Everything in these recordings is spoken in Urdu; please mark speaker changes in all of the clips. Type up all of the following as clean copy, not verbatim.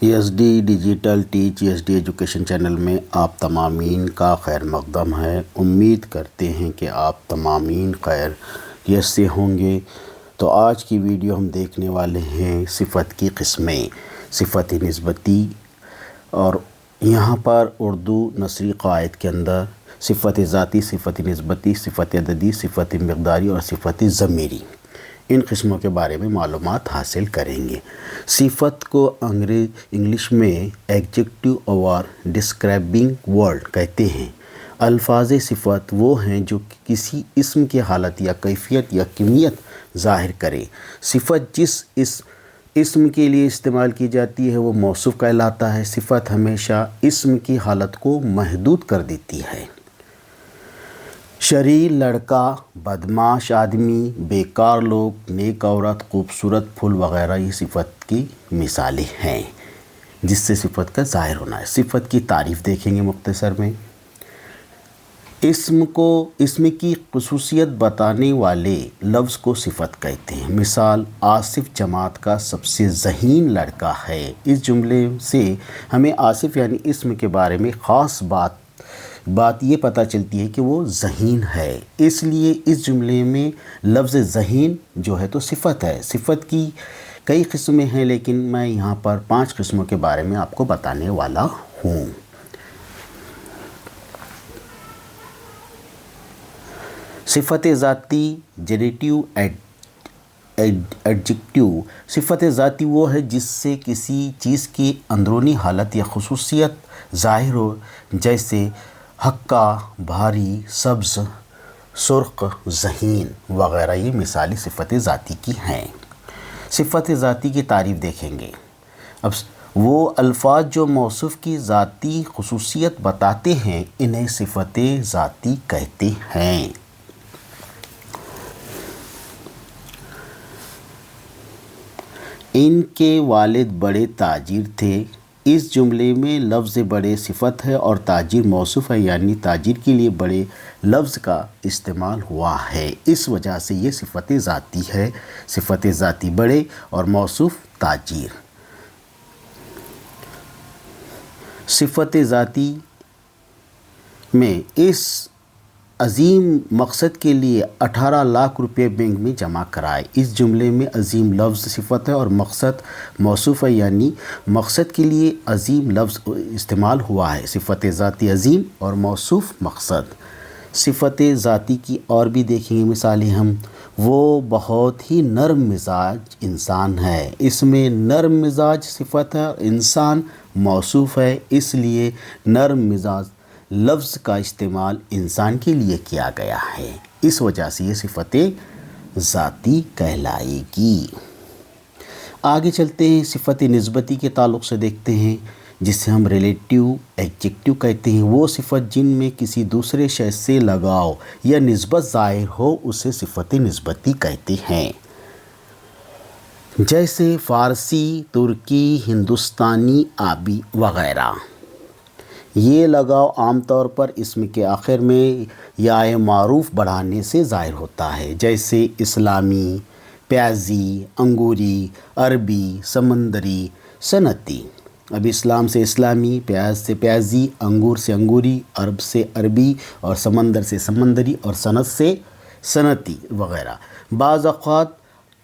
Speaker 1: S D digital teach S D education channel میں آپ تمامین کا خیر مقدم ہے۔ امید کرتے ہیں کہ آپ تمامین خیریت سے ہوں گے۔ تو آج کی ویڈیو ہم دیکھنے والے ہیں صفت کی قسمیں، صفت نسبتی، اور یہاں پر اردو نثری قواعد کے اندر صفت ذاتی، صفت نسبتی، صفت عددی، صفت مقداری اور صفت ضمیری، ان قسموں کے بارے میں معلومات حاصل کریں گے۔ صفت کو انگلش میں ایڈجیکٹو اور ڈسکرائبنگ ورڈ کہتے ہیں۔ الفاظ صفت وہ ہیں جو کسی اسم کی حالت یا کیفیت یا کمیت ظاہر کرے۔ صفت جس اسم کے لیے استعمال کی جاتی ہے وہ موصوف کہلاتا ہے۔ صفت ہمیشہ اسم کی حالت کو محدود کر دیتی ہے۔ شریر لڑکا، بدمعاش آدمی، بیکار لوگ، نیک عورت، خوبصورت پھول وغیرہ یہ صفت کی مثالیں ہیں جس سے صفت کا ظاہر ہونا ہے۔ صفت کی تعریف دیکھیں گے مختصر میں۔ اسم کی خصوصیت بتانے والے لفظ کو صفت کہتے ہیں۔ مثال، آصف جماعت کا سب سے ذہین لڑکا ہے۔ اس جملے سے ہمیں آصف یعنی اسم کے بارے میں خاص بات یہ پتہ چلتی ہے کہ وہ ذہین ہے، اس لیے اس جملے میں لفظ ذہین جو ہے تو صفت ہے۔ صفت کی کئی قسمیں ہیں لیکن میں یہاں پر 5 قسموں کے بارے میں آپ کو بتانے والا ہوں۔ صفت ذاتی، جنریٹو ایڈجیکٹو۔ صفت ذاتی وہ ہے جس سے کسی چیز کی اندرونی حالت یا خصوصیت ظاہر ہو، جیسے ہکا، بھاری، سبز، سرخ، ذہین وغیرہ، یہ مثالی صفت ذاتی کی ہیں۔ صفت ذاتی کی تعریف دیکھیں گے۔ اب وہ الفاظ جو موصوف کی ذاتی خصوصیت بتاتے ہیں انہیں صفت ذاتی کہتے ہیں۔ ان کے والد بڑے تاجر تھے۔ اس جملے میں لفظ بڑے صفت ہے اور تاجر موصوف ہے، یعنی تاجر کے لیے بڑے لفظ کا استعمال ہوا ہے، اس وجہ سے یہ صفت ذاتی ہے۔ صفت ذاتی بڑے اور موصوف تاجر۔ صفت ذاتی میں اس عظیم مقصد کے لیے 18 لاکھ روپے بینک میں جمع کرائے۔ اس جملے میں عظیم لفظ صفت ہے اور مقصد موصوف ہے، یعنی مقصد کے لیے عظیم لفظ استعمال ہوا ہے۔ صفت ذاتی عظیم اور موصوف مقصد۔ صفت ذاتی کی اور بھی دیکھیں گے مثالیں ہم۔ وہ بہت ہی نرم مزاج انسان ہے۔ اس میں نرم مزاج صفت ہے اور انسان موصوف ہے، اس لیے نرم مزاج لفظ کا استعمال انسان کے لیے کیا گیا ہے، اس وجہ سے یہ صفت ذاتی کہلائے گی۔ آگے چلتے ہیں، صفت نسبتی کے تعلق سے دیکھتے ہیں جسے ہم ریلیٹیو ایڈجیکٹو کہتے ہیں۔ وہ صفت جن میں کسی دوسرے شے سے لگاؤ یا نسبت ظاہر ہو اسے صفت نسبتی کہتے ہیں، جیسے فارسی، ترکی، ہندوستانی، آبی وغیرہ۔ یہ لگاؤ عام طور پر اسم کے آخر میں یائے معروف بڑھانے سے ظاہر ہوتا ہے، جیسے اسلامی، پیازی، انگوری، عربی، سمندری، صنعتی۔ اب اسلام سے اسلامی، پیاز سے پیازی، انگور سے انگوری، عرب سے عربی اور سمندر سے سمندری اور صنعت سے صنعتی وغیرہ۔ بعض اوقات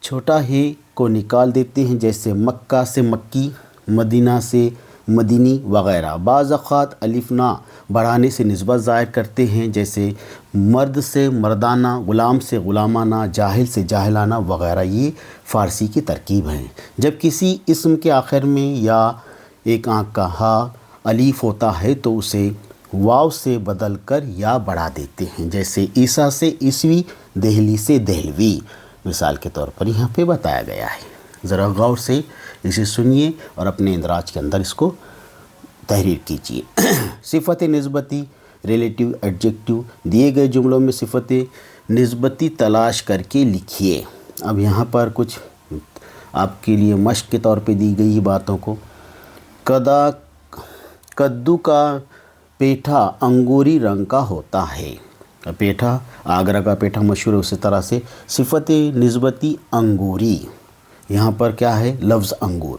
Speaker 1: چھوٹا ہے کو نکال دیتے ہیں، جیسے مکہ سے مکی، مدینہ سے مدینی وغیرہ۔ بعض اوقات الف نا بڑھانے سے نسبت ظاہر کرتے ہیں، جیسے مرد سے مردانہ، غلام سے غلامانہ، جاہل سے جاہلانہ وغیرہ، یہ فارسی کی ترکیب ہیں۔ جب کسی اسم کے آخر میں یا ایک آنکھ کا ہا الف ہوتا ہے تو اسے واو سے بدل کر یا بڑھا دیتے ہیں، جیسے عیسیٰ سے عیسوی، دہلی سے دہلوی، مثال کے طور پر یہاں پہ بتایا گیا ہے۔ ذرا غور سے اسے سنیے اور اپنے اندراج کے اندر اس کو تحریر کیجیے۔ صفت نسبتی، ریلیٹیو ایڈجیکٹو۔ دیے گئے جملوں میں صفت نسبتی تلاش کر کے لکھیے۔ اب یہاں پر کچھ آپ کے لیے مشق کے طور پہ دی گئی باتوں کو۔ کدو کا پیٹھا انگوری رنگ کا ہوتا ہے۔ پیٹھا، آگرہ کا پیٹھا مشہور ہے، اسی طرح سے صفت نسبتی انگوری، یہاں پر کیا ہے؟ لفظ انگور۔